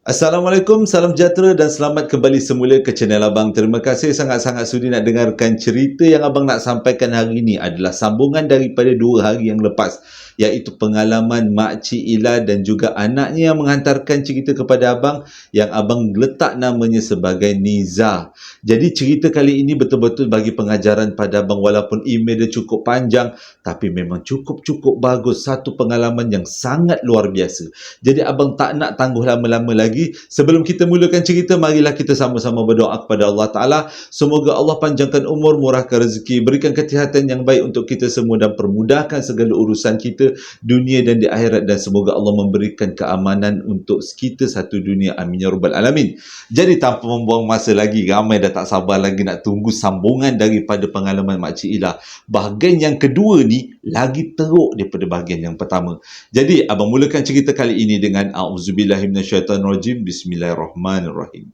Assalamualaikum, salam sejahtera dan selamat kembali semula ke channel Abang. Terima kasih sangat-sangat sudi nak dengarkan cerita yang Abang nak sampaikan hari ini adalah sambungan daripada 2 hari yang lepas, iaitu pengalaman Makcik Ila dan juga anaknya yang menghantarkan cerita kepada Abang yang Abang letak namanya sebagai Niza. Jadi cerita kali ini betul-betul bagi pengajaran pada Abang, walaupun email dia cukup panjang tapi memang cukup bagus. Satu pengalaman yang sangat luar biasa. Jadi Abang tak nak tangguh lama-lama lagi. Sebelum kita mulakan cerita, marilah kita sama-sama berdoa kepada Allah Ta'ala. Semoga Allah panjangkan umur, murahkan rezeki, berikan kesihatan yang baik untuk kita semua dan permudahkan segala urusan kita dunia dan di akhirat, dan semoga Allah memberikan keamanan untuk kita satu dunia. Amin ya rabbal alamin. Jadi tanpa membuang masa lagi, ramai dah tak sabar lagi nak tunggu sambungan daripada pengalaman Makcik Ila. Bahagian yang kedua ni lagi teruk daripada bahagian yang pertama. Jadi Abang mulakan cerita kali ini dengan A'udzubillahi minasyaitanirrajim. Bismillahirrahmanirrahim.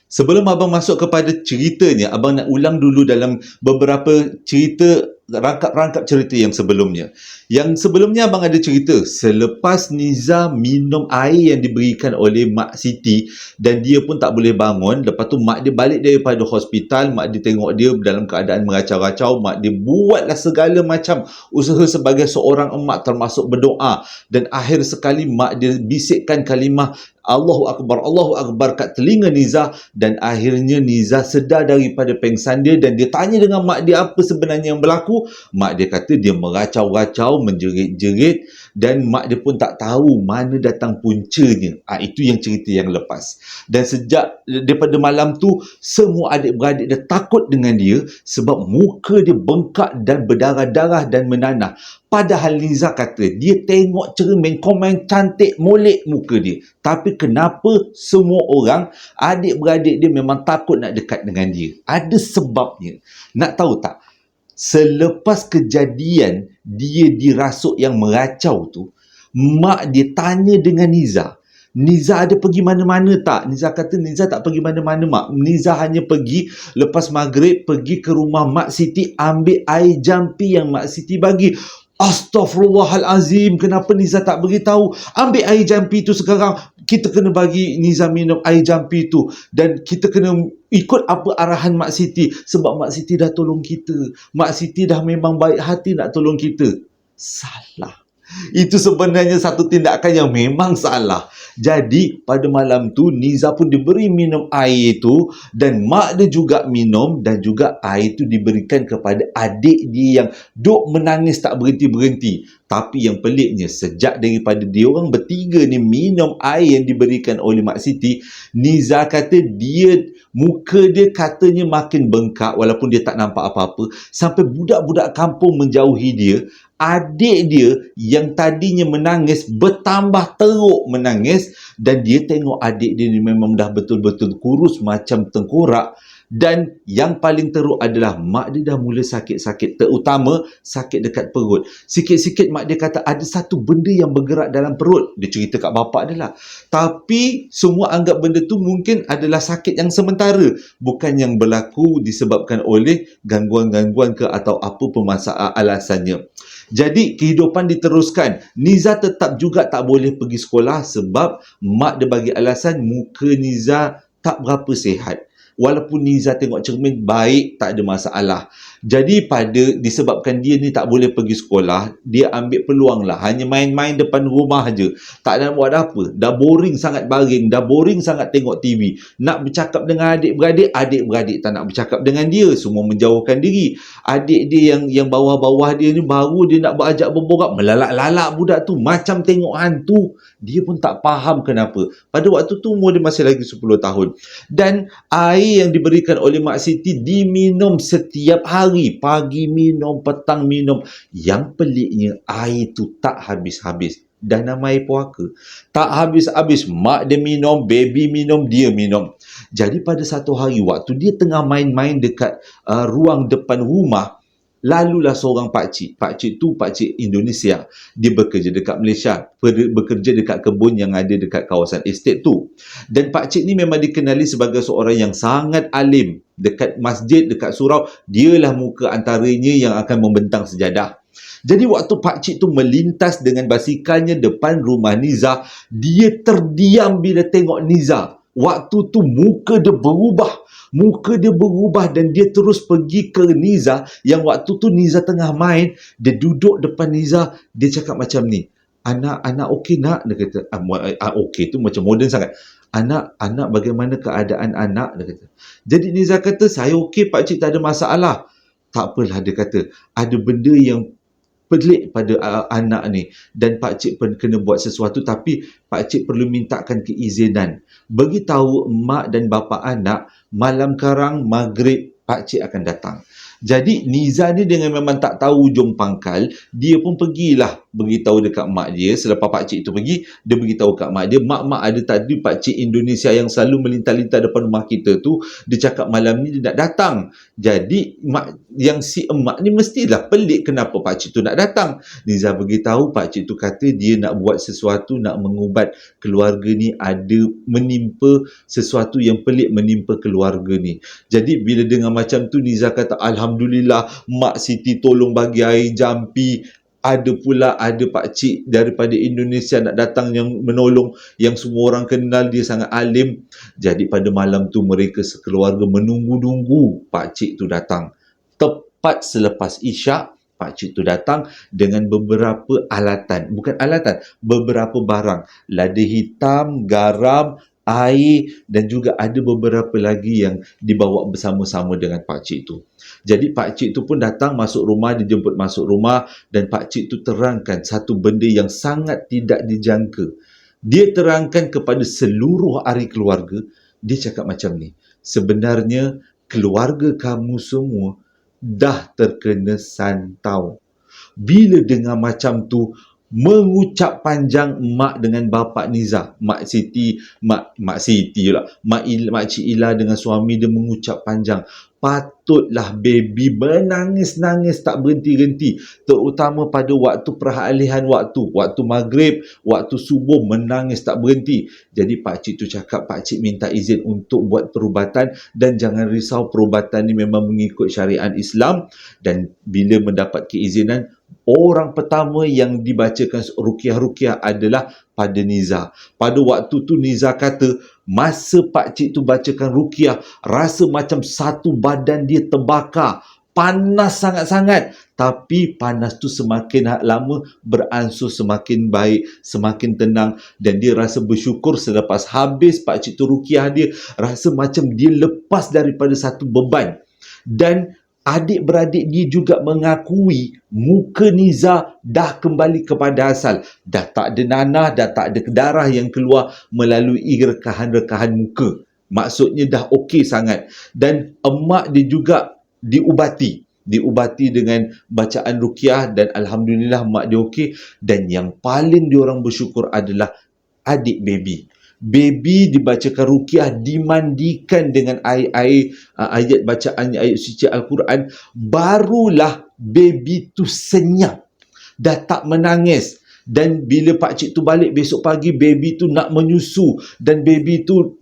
Sebelum Abang masuk kepada ceritanya, Abang nak ulang dulu dalam beberapa cerita, rangkap-rangkap cerita yang sebelumnya. Yang sebelumnya Abang ada cerita, selepas Niza minum air yang diberikan oleh Mak Siti dan dia pun tak boleh bangun, lepas tu mak dia balik daripada hospital, mak dia tengok dia dalam keadaan meracau-racau, mak dia buatlah segala macam usaha sebagai seorang emak, termasuk berdoa, dan akhir sekali mak dia bisikkan kalimah Allahu Akbar kat telinga Niza, dan akhirnya Niza sedar daripada pengsan dia dan dia tanya dengan mak dia apa sebenarnya yang berlaku. Mak dia kata dia meracau-racau, menjerit-jerit, dan mak dia pun tak tahu mana datang puncanya. Itu yang cerita yang lepas. Dan sejak daripada malam tu, semua adik-beradik dia takut dengan dia sebab muka dia bengkak dan berdarah-darah dan menanah. Padahal Niza kata dia tengok cermin, komen cantik molek muka dia. Tapi kenapa semua orang, adik-beradik dia memang takut nak dekat dengan dia? Ada sebabnya. Nak tahu tak? Selepas kejadian dia dirasuk yang meracau tu, mak dia tanya dengan Niza, Niza ada pergi mana-mana tak? Niza kata Niza tak pergi mana-mana mak. Niza hanya pergi lepas maghrib, pergi ke rumah Mak Siti ambil air jampi yang Mak Siti bagi. Astaghfirullahalazim, kenapa Niza tak beritahu? Ambil air jampi tu sekarang. Kita kena bagi Niza minum air jampi tu. Dan kita kena ikut apa arahan Mak Siti. Sebab Mak Siti dah tolong kita. Mak Siti dah memang baik hati nak tolong kita. Salah. Itu sebenarnya satu tindakan yang memang salah. Jadi pada malam tu Niza pun diberi minum air itu, dan mak dia juga minum, dan juga air itu diberikan kepada adik dia yang duk menangis tak berhenti-berhenti. Tapi yang peliknya, sejak daripada dia orang bertiga ni minum air yang diberikan oleh Mak Siti, Niza kata muka dia katanya makin bengkak walaupun dia tak nampak apa-apa, sampai budak-budak kampung menjauhi dia. Adik dia yang tadinya menangis bertambah teruk menangis, dan dia tengok adik dia ni memang dah betul-betul kurus macam tengkorak. Dan yang paling teruk adalah mak dia dah mula sakit-sakit, terutama sakit dekat perut. Sikit-sikit mak dia kata ada satu benda yang bergerak dalam perut. Dia cerita kat bapak dia lah. Tapi semua anggap benda tu mungkin adalah sakit yang sementara, bukan yang berlaku disebabkan oleh gangguan-gangguan ke atau apa permasalahan alasannya. Jadi kehidupan diteruskan. Niza tetap juga tak boleh pergi sekolah sebab mak dia bagi alasan muka Niza tak berapa sihat. Walaupun Niza tengok cermin baik, tak ada masalah. Jadi disebabkan dia ni tak boleh pergi sekolah, dia ambil peluang lah, hanya main-main depan rumah je. Tak ada buat apa. Dah boring sangat baring, dah boring sangat tengok TV. Nak bercakap dengan adik-beradik, adik-beradik tak nak bercakap dengan dia, semua menjauhkan diri. Adik dia yang bawah-bawah dia ni baru dia nak berajak berborak, melalak-lalak budak tu macam tengok hantu. Dia pun tak faham kenapa. Pada waktu tu umur dia masih lagi 10 tahun. Dan air yang diberikan oleh Mak Siti diminum setiap hari. Pagi minum, petang minum. Yang peliknya, air tu tak habis-habis. Dah nama air puaka. Tak habis-habis. Mak dia minum, baby minum, dia minum. Jadi pada satu hari, waktu dia tengah main-main dekat ruang depan rumah, lalulah seorang pakcik. Pakcik tu pakcik Indonesia. Dia bekerja dekat Malaysia. Bekerja dekat kebun yang ada dekat kawasan estate tu. Dan pakcik ni memang dikenali sebagai seorang yang sangat alim. Dekat masjid, dekat surau, dialah muka antaranya yang akan membentang sejadah. Jadi waktu pakcik tu melintas dengan basikalnya depan rumah Niza, dia terdiam bila tengok Niza. Waktu tu muka dia berubah. Muka dia berubah dan dia terus pergi ke Niza yang waktu tu Niza tengah main. Dia duduk depan Niza, dia cakap macam ni. Anak okey nak? Dia kata, okey tu macam moden sangat. Anak bagaimana keadaan anak? Dia kata. Jadi Niza kata, saya okey pakcik, tak ada masalah. Tak apalah, dia kata. Ada benda yang pelik pada anak ni dan pakcik pun kena buat sesuatu, tapi pakcik perlu mintakan keizinan. Beritahu mak dan bapa anak malam karang maghrib pakcik akan datang. Jadi Niza ni dengan memang tak tahu ujung pangkal, dia pun pergilah beritahu dekat mak dia. Selepas pakcik tu pergi, dia beritahu kat mak dia, mak ada tadi pakcik Indonesia yang selalu melintas-lintas depan rumah kita tu, dia cakap malam ni dia nak datang. Jadi mak yang si emak ni mestilah pelik kenapa pakcik tu nak datang. Niza beritahu pakcik tu kata dia nak buat sesuatu, nak mengubat keluarga ni, ada menimpa sesuatu yang pelik menimpa keluarga ni. Jadi bila dengar macam tu, Niza kata Alhamdulillah Mak Siti tolong bagi air jampi. Ada pakcik daripada Indonesia nak datang yang menolong, yang semua orang kenal, dia sangat alim. Jadi pada malam tu mereka sekeluarga menunggu-nunggu pakcik tu datang. Tepat selepas Isyak, pakcik tu datang dengan beberapa alatan. Bukan alatan, beberapa barang. Lada hitam, garam, air dan juga ada beberapa lagi yang dibawa bersama-sama dengan pakcik tu. Jadi pakcik tu pun datang masuk rumah, dijemput masuk rumah dan pakcik tu terangkan satu benda yang sangat tidak dijangka. Dia terangkan kepada seluruh ahli keluarga, dia cakap macam ni, sebenarnya keluarga kamu semua dah terkena santau. Bila dengar macam tu, mengucap panjang mak dengan bapa Niza, Mak Siti lah, Makcik Ila dengan suami dia mengucap panjang. Patutlah baby menangis-nangis tak berhenti-henti, terutama pada waktu peralihan waktu maghrib, waktu subuh menangis tak berhenti. Jadi pakcik tu cakap pakcik minta izin untuk buat perubatan dan jangan risau, perubatan ni memang mengikut syariat Islam. Dan bila mendapat keizinan, orang pertama yang dibacakan ruqyah adalah pada Niza. Pada waktu tu Niza kata, masa pakcik tu bacakan ruqyah, rasa macam satu badan dia terbakar. Panas sangat-sangat. Tapi panas tu semakin lama beransur semakin baik, semakin tenang. Dan dia rasa bersyukur selepas habis pakcik tu ruqyah dia, rasa macam dia lepas daripada satu beban. Dan adik-beradik dia juga mengakui muka Niza dah kembali kepada asal. Dah tak ada nanah, dah tak ada darah yang keluar melalui rekahan-rekahan muka. Maksudnya dah okey sangat. Dan emak dia juga diubati dengan bacaan ruqyah dan Alhamdulillah mak dia okey. Dan yang paling diorang bersyukur adalah adik baby. Baby dibacakan ruqyah, dimandikan dengan air-air ayat bacaan ayat suci Al-Quran, barulah baby tu senyap, dah tak menangis. Dan bila pakcik tu balik besok pagi, baby tu nak menyusu dan baby tu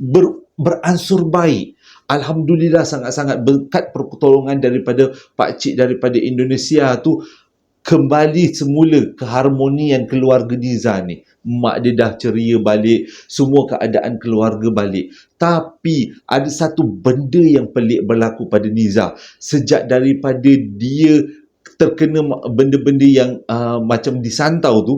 beransur baik. Alhamdulillah, sangat-sangat berkat pertolongan daripada pakcik daripada Indonesia tu, kembali semula keharmonian keluarga Niza ni. Mak dia dah ceria balik, semua keadaan keluarga balik. Tapi ada satu benda yang pelik berlaku pada Niza. Sejak daripada dia terkena benda-benda yang macam disantau tu,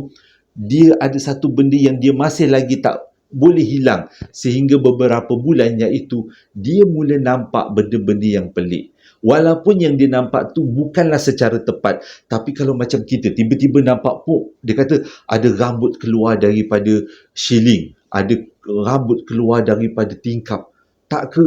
dia ada satu benda yang dia masih lagi tak boleh hilang. Sehingga beberapa bulan, iaitu dia mula nampak benda-benda yang pelik. Walaupun yang dia nampak tu bukanlah secara tepat, tapi kalau macam kita tiba-tiba nampak dia kata ada rambut keluar daripada shilling, ada rambut keluar daripada tingkap. Tak ke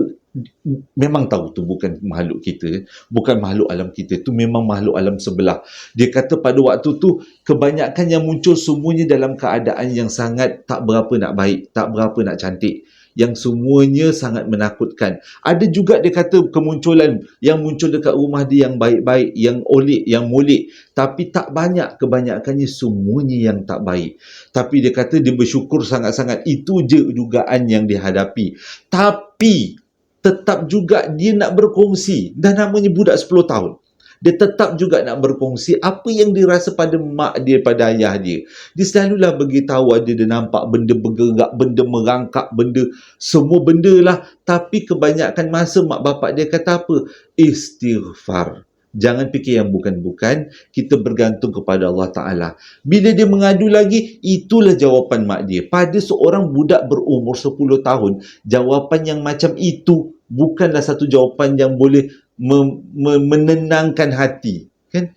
memang tahu tu bukan makhluk kita, bukan makhluk alam kita, tu memang makhluk alam sebelah. Dia kata pada waktu tu kebanyakan yang muncul semuanya dalam keadaan yang sangat tak berapa nak baik, tak berapa nak cantik, yang semuanya sangat menakutkan. Ada juga dia kata kemunculan yang muncul dekat rumah dia yang baik-baik, yang olek, yang molek, tapi tak banyak, kebanyakannya semuanya yang tak baik. Tapi dia kata dia bersyukur sangat-sangat, itu je dugaan yang dihadapi. Tapi tetap juga dia nak berkongsi, dah namanya budak 10 tahun. Dia tetap juga nak berkongsi apa yang dirasa pada mak dia, pada ayah dia. Dia selalulah beritahu ada dia nampak benda bergerak, benda merangkak, benda, semua benda lah. Tapi kebanyakan masa mak bapak dia kata apa? Istighfar. Jangan fikir yang bukan-bukan, kita bergantung kepada Allah Ta'ala. Bila dia mengadu lagi, itulah jawapan mak dia. Pada seorang budak berumur 10 tahun, jawapan yang macam itu bukanlah satu jawapan yang boleh menenangkan hati. Kan?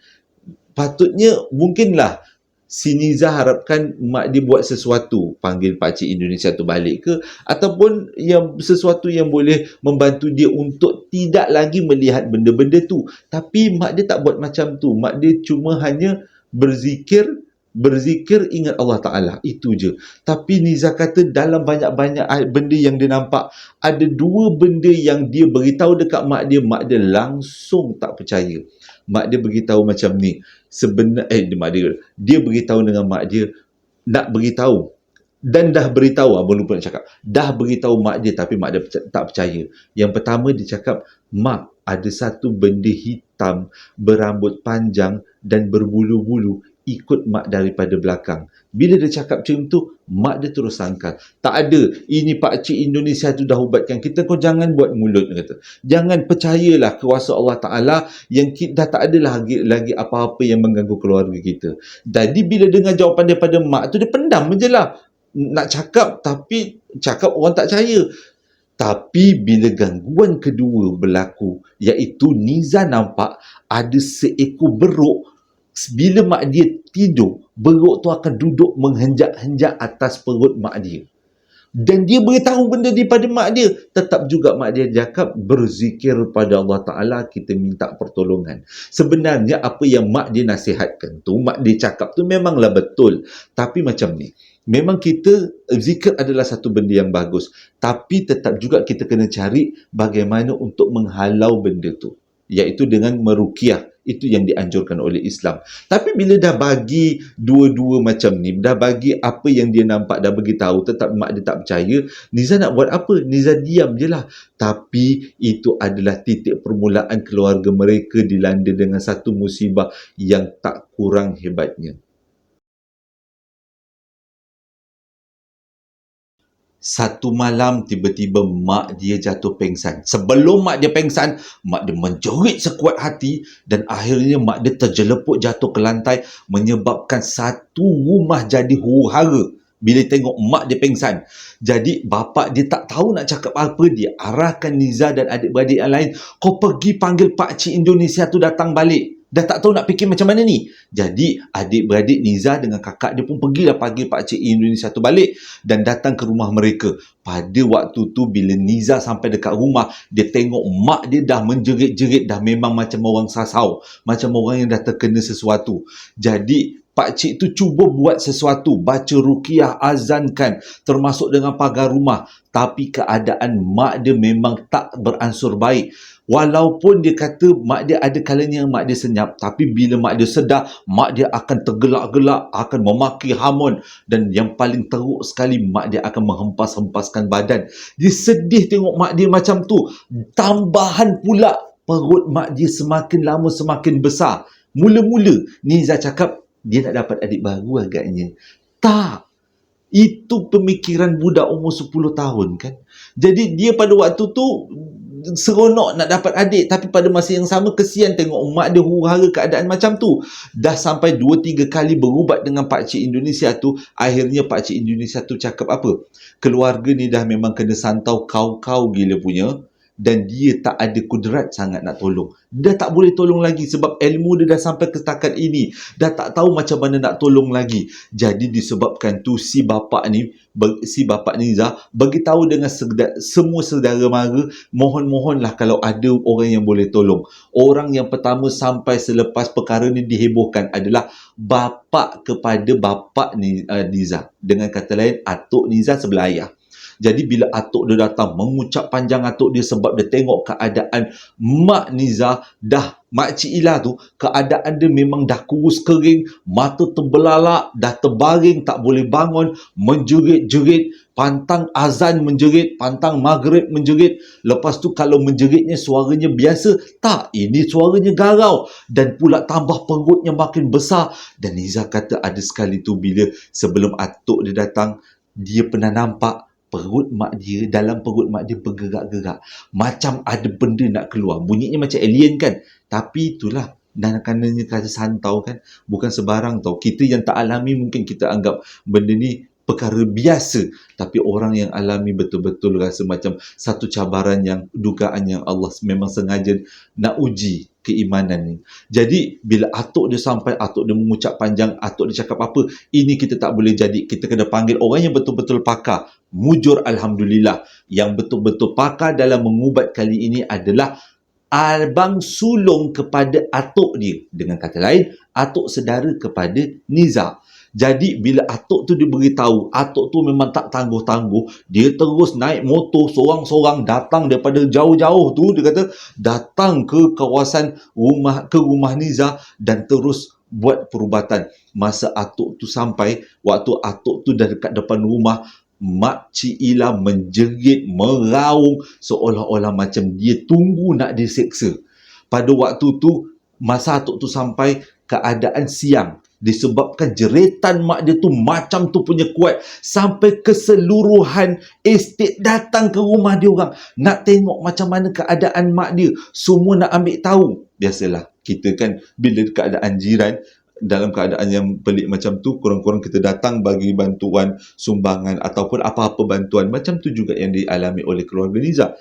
Patutnya, mungkinlah si Niza harapkan mak dia buat sesuatu, panggil pakcik Indonesia tu balik ke, ataupun yang sesuatu yang boleh membantu dia untuk tidak lagi melihat benda-benda tu. Tapi mak dia tak buat macam tu. Mak dia cuma hanya berzikir ingat Allah Ta'ala, itu je. Tapi Niza kata dalam banyak-banyak benda yang dia nampak, ada dua benda yang dia beritahu dekat mak dia langsung tak percaya. Mak dia beritahu macam ni, dia beritahu dengan mak dia, nak beritahu, dan dah beritahu, abang lupa nak cakap, dah beritahu mak dia, tapi mak dia tak percaya. Yang pertama dia cakap, mak, ada satu benda hitam berambut panjang dan berbulu-bulu ikut mak daripada belakang. Bila dia cakap macam tu, mak dia terus sangkal. Tak ada, ini pakcik Indonesia tu dah ubatkan kita, kau jangan buat mulut, dia kata. Jangan, percayalah kuasa Allah Ta'ala yang dah tak ada lagi apa-apa yang mengganggu keluarga kita. Jadi bila dengar jawapan daripada mak tu, dia pendam je lah. Nak cakap, tapi cakap orang tak percaya. Tapi bila gangguan kedua berlaku, iaitu Niza nampak ada seekor beruk. Bila mak dia tidur, beruk tu akan duduk menghenjak-henjak atas perut mak dia. Dan dia beritahu benda daripada mak dia. Tetap juga mak dia cakap, berzikir pada Allah Ta'ala, kita minta pertolongan. Sebenarnya apa yang mak dia nasihatkan tu, mak dia cakap tu memanglah betul. Tapi macam ni, memang kita, zikir adalah satu benda yang bagus. Tapi tetap juga kita kena cari bagaimana untuk menghalau benda tu, iaitu dengan meruqyah. Itu yang dianjurkan oleh Islam. Tapi bila dah bagi dua-dua macam ni, dah bagi apa yang dia nampak, dah bagi tahu, tetap mak dia tak percaya, Niza nak buat apa? Niza diam je lah. Tapi itu adalah titik permulaan keluarga mereka dilanda dengan satu musibah yang tak kurang hebatnya. Satu malam tiba-tiba mak dia jatuh pengsan. Sebelum mak dia pengsan, mak dia menjerit sekuat hati dan akhirnya mak dia terjelepuk jatuh ke lantai, menyebabkan satu rumah jadi huru-hara bila tengok mak dia pengsan. Jadi bapak dia tak tahu nak cakap apa, dia arahkan Niza dan adik-beradik yang lain, kau pergi panggil pakcik Indonesia tu datang balik. Dah tak tahu nak fikir macam mana ni. Jadi adik-beradik Niza dengan kakak dia pun pergilah panggil pakcik Indonesia tu balik dan datang ke rumah mereka. Pada waktu tu bila Niza sampai dekat rumah, dia tengok mak dia dah menjerit-jerit, dah memang macam orang sasau, macam orang yang dah terkena sesuatu. Jadi pakcik tu cuba buat sesuatu, baca ruqyah, azankan, termasuk dengan pagar rumah. Tapi keadaan mak dia memang tak beransur baik. Walaupun dia kata mak dia ada kalanya mak dia senyap, tapi bila mak dia sedar, mak dia akan tergelak-gelak, akan memaki hamun, dan yang paling teruk sekali, mak dia akan menghempas-hempaskan badan. Dia sedih tengok mak dia macam tu. Tambahan pula, perut mak dia semakin lama semakin besar. Mula-mula Niza cakap dia nak dapat adik baru agaknya. Tak. Itu pemikiran budak umur 10 tahun kan. Jadi dia pada waktu tu seronok nak dapat adik, tapi pada masa yang sama kesian tengok mak dia huru-hara keadaan macam tu. Dah sampai 2-3 kali berubat dengan pakcik Indonesia tu, akhirnya pakcik Indonesia tu cakap apa? Keluarga ni dah memang kena santau kau-kau gila punya, dan dia tak ada kudrat sangat nak tolong. Dia tak boleh tolong lagi sebab ilmu dia dah sampai ke setakat ini. Dah tak tahu macam mana nak tolong lagi. Jadi disebabkan tu si bapa Niza beritahu dengan semua saudara mara, mohon-mohonlah kalau ada orang yang boleh tolong. Orang yang pertama sampai selepas perkara ni dihebohkan adalah bapa kepada bapa Niza. Dengan kata lain, atuk Niza sebelah ayah. Jadi bila atuk dia datang, mengucap panjang atuk dia sebab dia tengok keadaan mak Niza dah, makcik Ila tu, keadaan dia memang dah kurus kering, mata terbelalak, dah terbaring, tak boleh bangun, menjerit-jerit. pantang azan menjerit, pantang maghrib menjerit. Lepas tu kalau menjeritnya suaranya biasa, tak, ini suaranya garau. Dan pula tambah perutnya makin besar. Dan Niza kata ada sekali tu bila sebelum atuk dia datang, dia pernah nampak perut mak dia, dalam perut mak dia bergerak-gerak. Macam ada benda nak keluar. Bunyinya macam alien kan? Tapi itulah, dan kanannya kata santau kan, bukan sebarang tau. Kita yang tak alami mungkin kita anggap benda ni perkara biasa, tapi orang yang alami betul-betul rasa macam satu cabaran yang, dugaan yang Allah memang sengaja nak uji keimanan ni. Jadi bila atuk dia sampai, atuk dia mengucap panjang, atuk dia cakap apa, ini kita tak boleh jadi, kita kena panggil orang yang betul-betul pakar. Mujur alhamdulillah, yang betul-betul pakar dalam mengubat kali ini adalah abang sulung kepada atuk dia. Dengan kata lain, atuk saudara kepada Niza. Jadi bila atuk tu diberitahu, atuk tu memang tak tangguh-tangguh, dia terus naik motor sorang-sorang datang daripada jauh-jauh tu, dia kata datang ke kawasan rumah Niza dan terus buat perubatan. Masa atuk tu sampai, waktu atuk tu dah dekat depan rumah, Mak Cik Ila menjerit, meraung seolah-olah macam dia tunggu nak diseksa. Pada waktu tu, masa atuk tu sampai, keadaan siang. Disebabkan jeritan mak dia tu macam tu punya kuat, sampai keseluruhan estate datang ke rumah dia orang nak tengok macam mana keadaan mak dia. Semua nak ambil tahu. Biasalah, kita kan bila keadaan jiran dalam keadaan yang pelik macam tu, kurang-kurang kita datang bagi bantuan, sumbangan ataupun apa-apa bantuan. Macam tu juga yang dialami oleh keluarga Niza.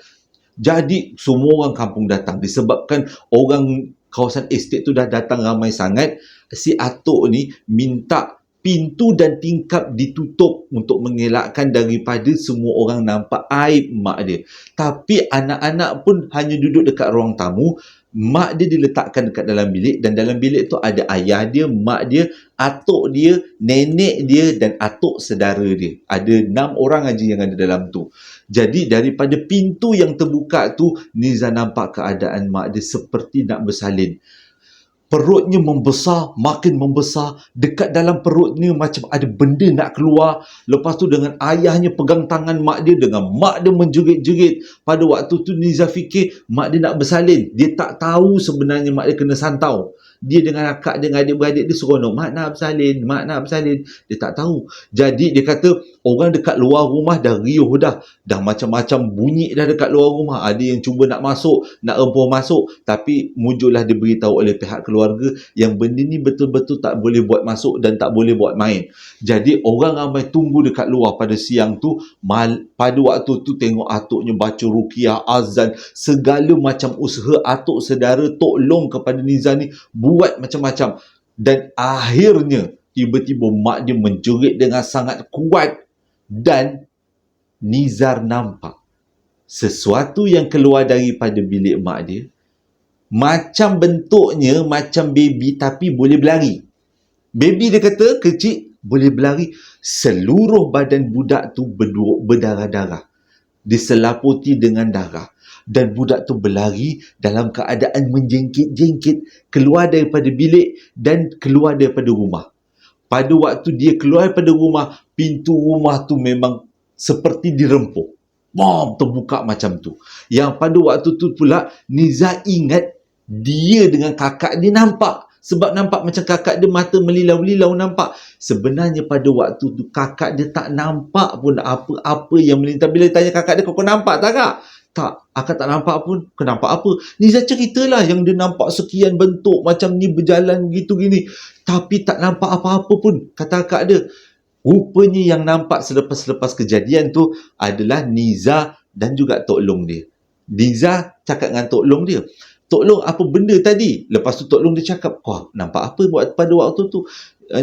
Jadi semua orang kampung datang, disebabkan orang kawasan estate tu dah datang ramai sangat. Si atuk ni minta pintu dan tingkap ditutup untuk mengelakkan daripada semua orang nampak aib mak dia. Tapi anak-anak pun hanya duduk dekat ruang tamu. Mak dia diletakkan dekat dalam bilik, dan dalam bilik tu ada ayah dia, mak dia, atuk dia, nenek dia dan atuk saudara dia. Ada 6 orang aja yang ada dalam tu. Jadi daripada pintu yang terbuka tu, Niza nampak keadaan mak dia seperti nak bersalin. Perutnya membesar, makin membesar. Dekat dalam perutnya macam ada benda nak keluar. Lepas tu dengan ayahnya pegang tangan mak dia, dengan mak dia menjerit-jerit. Pada waktu tu Niza fikir mak dia nak bersalin. Dia tak tahu sebenarnya mak dia kena santau. Dia dengan akak dia, dengan adik-beradik dia seronok, mak nak bersalin, mak nak bersalin. Dia tak tahu. Jadi dia kata orang dekat luar rumah dah riuh dah. Dah macam-macam bunyi dah dekat luar rumah. Ada yang cuba nak masuk, nak rempuh masuk. Tapi mujurlah diberitahu oleh pihak keluarga yang benda ni betul-betul tak boleh buat masuk dan tak boleh buat main. Jadi orang ramai tunggu dekat luar pada siang tu. Pada waktu tu tengok atuknya baca ruqyah, azan, segala macam usaha atuk saudara tolong kepada Niza ni buat macam-macam. Dan akhirnya tiba-tiba mak dia menjerit dengan sangat kuat, dan Nizar nampak sesuatu yang keluar daripada bilik mak dia. Macam bentuknya macam baby tapi boleh berlari. Baby dia kata kecil, boleh berlari. Seluruh badan budak tu berdarah-darah, diselaputi dengan darah. Dan budak tu berlari dalam keadaan menjengkit-jengkit keluar daripada bilik dan keluar daripada rumah. Pada waktu dia keluar daripada rumah, pintu rumah tu memang seperti dirempuh. Bom, terbuka macam tu. Yang pada waktu tu pula Niza ingat dia dengan kakak dia nampak. Sebab nampak macam kakak dia mata melilau-lilau nampak. Sebenarnya pada waktu tu kakak dia tak nampak pun apa-apa yang melintas. Bila tanya kakak dia, kau nampak tak kak? Tak, akak tak nampak pun. Kau nampak apa? Niza ceritalah yang dia nampak sekian bentuk macam ni berjalan gitu gini. Tapi tak nampak apa-apa pun, kata akak dia. Rupanya yang nampak selepas kejadian tu adalah Niza dan juga Tok Long dia. Niza cakap dengan Tok Long dia, Tok Long apa benda tadi? Lepas tu Tok Long dia cakap, kau nampak apa pada waktu tu?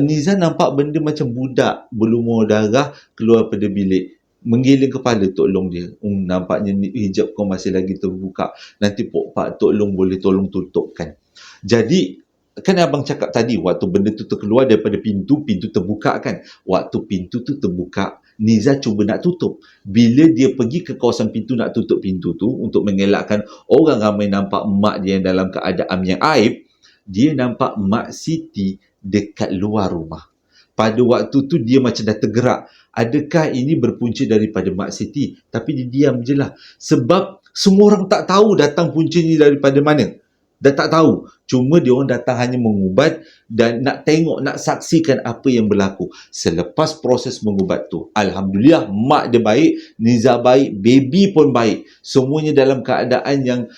Niza nampak benda macam budak berlumur darah keluar pada bilik. Menggiling kepala Tok Long dia. Nampaknya hijab kau masih lagi terbuka. Nanti Pak Tok Long boleh tolong tutupkan. Jadi, kan abang cakap tadi, waktu benda tu terkeluar daripada pintu terbuka kan. Waktu pintu tu terbuka, Niza cuba nak tutup. Bila dia pergi ke kawasan pintu nak tutup pintu tu, untuk mengelakkan orang ramai nampak mak dia yang dalam keadaan yang aib, dia nampak Mak Siti dekat luar rumah. pada waktu tu dia macam dah tergerak. Adakah ini berpunca daripada Mak Siti? Tapi dia diam je lah. Sebab semua orang tak tahu datang puncanya daripada mana. Dah tak tahu. Cuma dia orang datang hanya mengubat dan nak tengok, nak saksikan apa yang berlaku. Selepas proses mengubat tu, Alhamdulillah, mak dia baik, Niza baik, baby pun baik. Semuanya dalam keadaan yang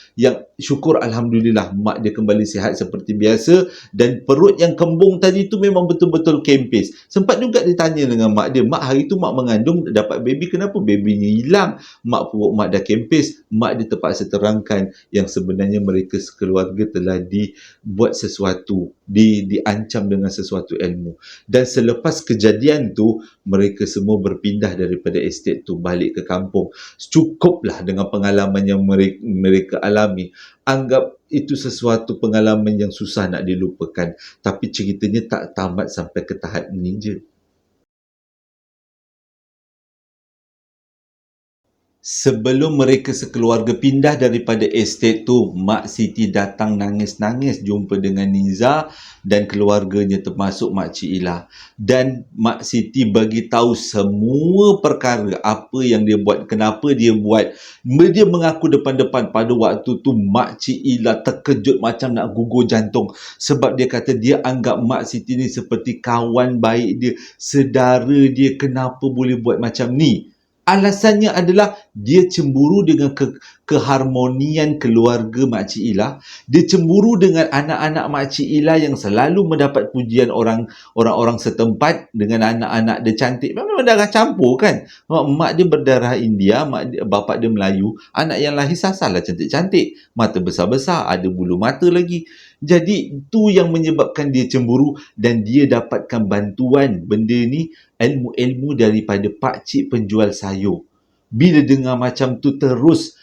syukur, Alhamdulillah, mak dia kembali sihat seperti biasa. Dan perut yang kembung tadi tu memang betul-betul kempis. Sempat juga ditanya dengan mak dia, mak hari tu mak mengandung dapat baby, kenapa babynya hilang? Mak perut mak dah kempis. Mak dia terpaksa terangkan yang sebenarnya mereka sekeluarga telah dibuat sesuatu, diancam dengan sesuatu ilmu. Dan selepas kejadian tu, mereka semua berpindah daripada estate tu balik ke kampung. Cukuplah dengan pengalaman yang mereka alami. Anggap itu sesuatu pengalaman yang susah nak dilupakan. Tapi ceritanya tak tamat sampai ke tahap ini je. Sebelum mereka sekeluarga pindah daripada estate tu, Mak Siti datang nangis-nangis jumpa dengan Niza dan keluarganya termasuk Makcik Ila. Dan Mak Siti bagi tahu semua perkara, apa yang dia buat, kenapa dia buat. Dia mengaku depan-depan pada waktu tu Makcik Ila terkejut macam nak gugur jantung. Sebab dia kata dia anggap Mak Siti ni seperti kawan baik dia, sedara dia, kenapa boleh buat macam ni. Alasannya adalah dia cemburu dengan keharmonian keluarga Makcik Ila. Dia cemburu dengan anak-anak Makcik Ila yang selalu mendapat pujian orang-orang setempat dengan anak-anak dia cantik. Memang darah campur kan. Mak dia berdarah India, bapak dia Melayu. Anak yang lahir sasalah cantik-cantik. Mata besar-besar, ada bulu mata lagi. Jadi itu yang menyebabkan dia cemburu dan dia dapatkan bantuan benda ni, ilmu-ilmu daripada pakcik penjual sayur. Bila dengar macam tu terus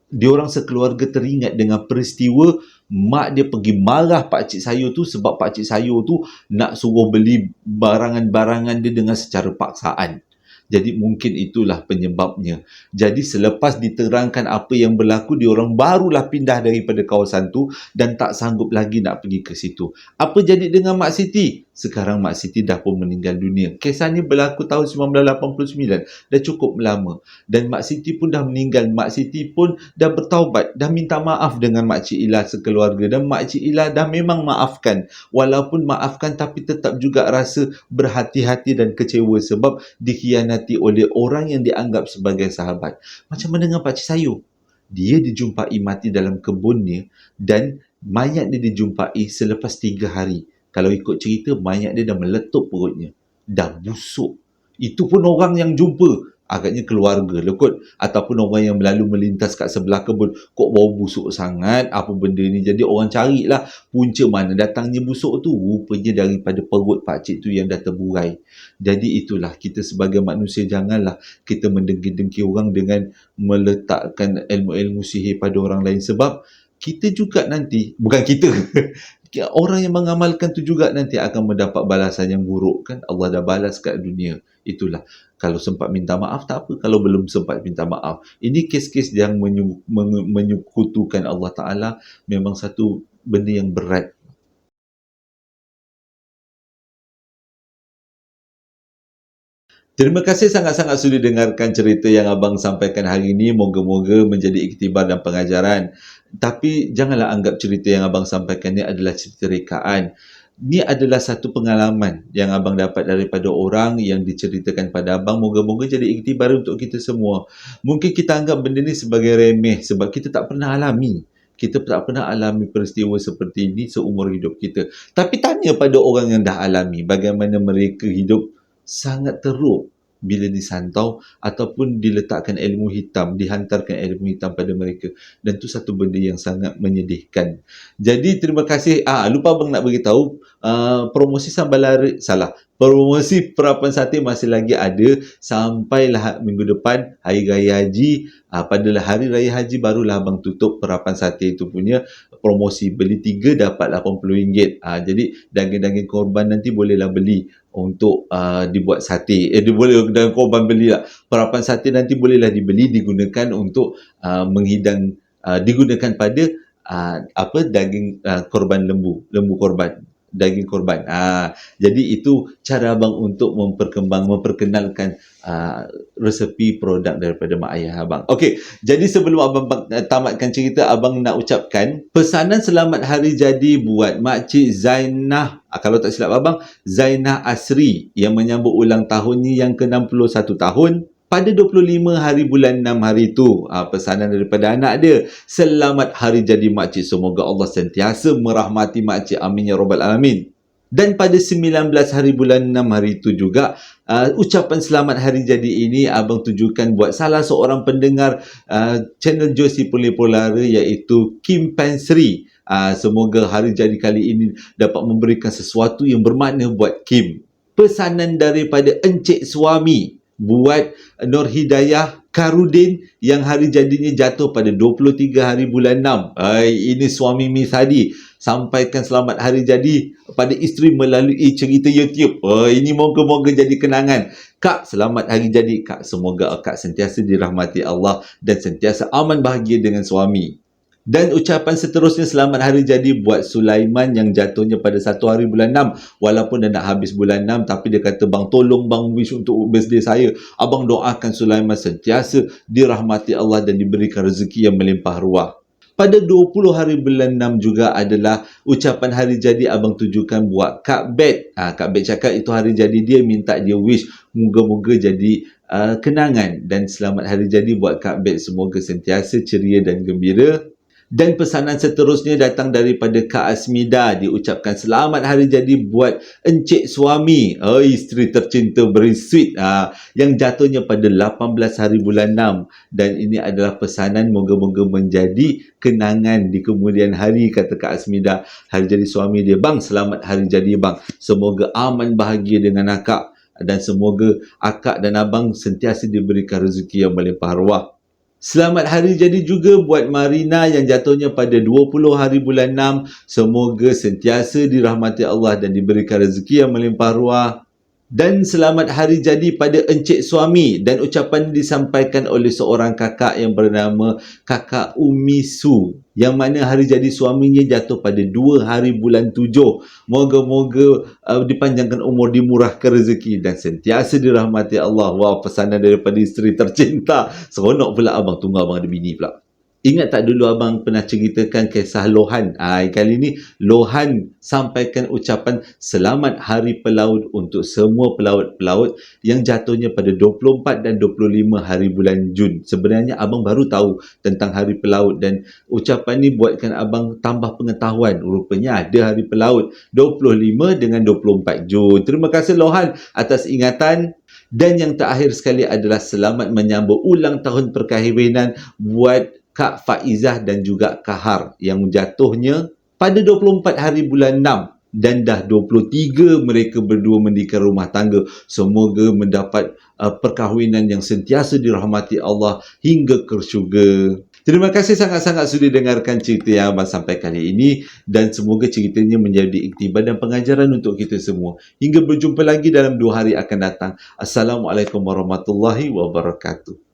diorang sekeluarga teringat dengan peristiwa mak dia pergi marah pakcik sayur tu sebab pakcik sayur tu nak suruh beli barangan-barangan dia dengan secara paksaan. Jadi mungkin itulah penyebabnya. Jadi selepas diterangkan apa yang berlaku, diorang barulah pindah daripada kawasan tu dan tak sanggup lagi nak pergi ke situ. Apa jadi dengan Mak Siti? Sekarang Mak Siti dah pun meninggal dunia. Kisah ni berlaku tahun 1989. Dah cukup lama. Dan Mak Siti pun dah meninggal. Mak Siti pun dah bertaubat. Dah minta maaf dengan Makcik Ila sekeluarga. Dan Makcik Ila dah memang maafkan. Walaupun maafkan tapi tetap juga rasa berhati-hati dan kecewa sebab dikhianati oleh orang yang dianggap sebagai sahabat. Macam mana dengan Pakcik Sayur? Dia dijumpai mati dalam kebunnya dan mayat dia dijumpai selepas 3 hari. Kalau ikut cerita, mayat dia dah meletup perutnya. Dah busuk. Itu pun orang yang jumpa. Agaknya keluarga lah kot. Ataupun orang yang berlalu melintas kat sebelah kebun. Kok bau busuk sangat? Apa benda ni? Jadi orang carilah punca mana datangnya busuk tu. Rupanya daripada perut pakcik tu yang dah terburai. Jadi itulah, kita sebagai manusia janganlah kita mendengki-dengki orang dengan meletakkan ilmu-ilmu sihir pada orang lain. Sebab kita juga nanti, bukan kita, orang yang mengamalkan tu juga nanti akan mendapat balasan yang buruk kan. Allah dah balas kat dunia. Itulah, kalau sempat minta maaf tak apa, kalau belum sempat minta maaf. Ini kes-kes yang menyekutukan Allah Ta'ala memang satu benda yang berat. Terima kasih sangat-sangat sudah dengarkan cerita yang abang sampaikan hari ini. Moga-moga menjadi iktibar dan pengajaran. Tapi janganlah anggap cerita yang abang sampaikan ini adalah cerita rekaan. Ini adalah satu pengalaman yang abang dapat daripada orang yang diceritakan pada abang. Moga-moga jadi iktibar untuk kita semua. Mungkin kita anggap benda ni sebagai remeh sebab kita tak pernah alami. Kita tak pernah alami peristiwa seperti ini seumur hidup kita. Tapi tanya pada orang yang dah alami bagaimana mereka hidup sangat teruk bila disantau ataupun diletakkan ilmu hitam, dihantarkan ilmu hitam pada mereka. Dan itu satu benda yang sangat menyedihkan. Jadi terima kasih. Lupa abang nak beritahu, promosi sambal lari, salah. Promosi perapan sate masih lagi ada sampailah minggu depan Hari Raya Haji. Pada Hari Raya Haji barulah abang tutup perapan sate itu punya promosi. Beli 3 dapat RM80. Jadi daging-daging korban nanti bolehlah beli untuk dibuat sate. Dia boleh dan korban belilah. Perapan sate nanti bolehlah dibeli, digunakan untuk digunakan pada daging korban lembu korban. daging korban. Jadi itu cara abang untuk memperkenalkan resepi produk daripada mak ayah abang. Okey, jadi sebelum abang tamatkan cerita, abang nak ucapkan pesanan selamat hari jadi buat Makcik Zainah, kalau tak silap abang, Zainah Asri yang menyambut ulang tahunnya yang ke-61 tahun pada 25 hari bulan 6 hari itu. Pesanan daripada anak dia, selamat hari jadi makcik, semoga Allah sentiasa merahmati makcik, amin ya rabbal alamin. Dan pada 19 hari bulan 6 hari itu juga, ucapan selamat hari jadi ini abang tujukan buat salah seorang pendengar channel Josie Polara, iaitu Kim Pansri. Semoga hari jadi kali ini dapat memberikan sesuatu yang bermakna buat Kim. Pesanan daripada Encik Suami buat Nur Hidayah Karudin yang hari jadinya jatuh pada 23 hari bulan 6. Ini suami Miss Hadi. Sampaikan selamat hari jadi pada isteri melalui cerita YouTube. Ini moga-moga jadi kenangan. Kak, selamat hari jadi Kak. Semoga Kak sentiasa dirahmati Allah dan sentiasa aman bahagia dengan suami. Dan ucapan seterusnya, selamat hari jadi buat Sulaiman yang jatuhnya pada 1 hari bulan 6. Walaupun dah nak habis bulan 6, tapi dia kata, bang tolong bang wish untuk birthday saya. Abang doakan Sulaiman sentiasa dirahmati Allah dan diberikan rezeki yang melimpah ruah. Pada 20 hari bulan 6 juga adalah ucapan hari jadi abang tujukan buat Kak Bet. Kak Bet cakap itu hari jadi dia, minta dia wish moga-moga jadi kenangan. Dan selamat hari jadi buat Kak Bet, semoga sentiasa ceria dan gembira. Dan pesanan seterusnya datang daripada Kak Asmida, diucapkan selamat hari jadi buat Encik Suami, isteri tercinta very sweet, yang jatuhnya pada 18 hari bulan 6. Dan ini adalah pesanan moga-moga menjadi kenangan di kemudian hari, kata Kak Asmida. Hari jadi suami dia, bang selamat hari jadi bang, semoga aman bahagia dengan akak dan semoga akak dan abang sentiasa diberikan rezeki yang melimpah ruah. Selamat hari jadi juga buat Marina yang jatuhnya pada 20 hari bulan 6. Semoga sentiasa dirahmati Allah dan diberikan rezeki yang melimpah ruah. Dan selamat hari jadi pada Encik Suami, dan ucapan disampaikan oleh seorang kakak yang bernama Kakak Umi Su, yang mana hari jadi suaminya jatuh pada 2 hari bulan 7. Moga-moga dipanjangkan umur, dimurahkan rezeki dan sentiasa dirahmati Allah. Wah, pesanan daripada isteri tercinta. Seronok pula abang, tunggu abang ada bini pula. Ingat tak dulu abang pernah ceritakan kisah Lohan? Kali ni Lohan sampaikan ucapan selamat hari pelaut untuk semua pelaut-pelaut yang jatuhnya pada 24 dan 25 hari bulan Jun. Sebenarnya abang baru tahu tentang hari pelaut dan ucapan ni buatkan abang tambah pengetahuan. Rupanya ada hari pelaut 25 dengan 24 Jun. Terima kasih Lohan atas ingatan. Dan yang terakhir sekali adalah selamat menyambut ulang tahun perkahwinan buat Kak Faizah dan juga Kak Har yang jatuhnya pada 24 hari bulan 6 dan dah 23 mereka berdua mendirikan rumah tangga. Semoga mendapat perkahwinan yang sentiasa dirahmati Allah hingga ke syurga. Terima kasih sangat-sangat sudah dengarkan cerita yang abang sampai kali ini dan semoga ceritanya menjadi iktibar dan pengajaran untuk kita semua. Hingga berjumpa lagi dalam 2 hari akan datang. Assalamualaikum warahmatullahi wabarakatuh.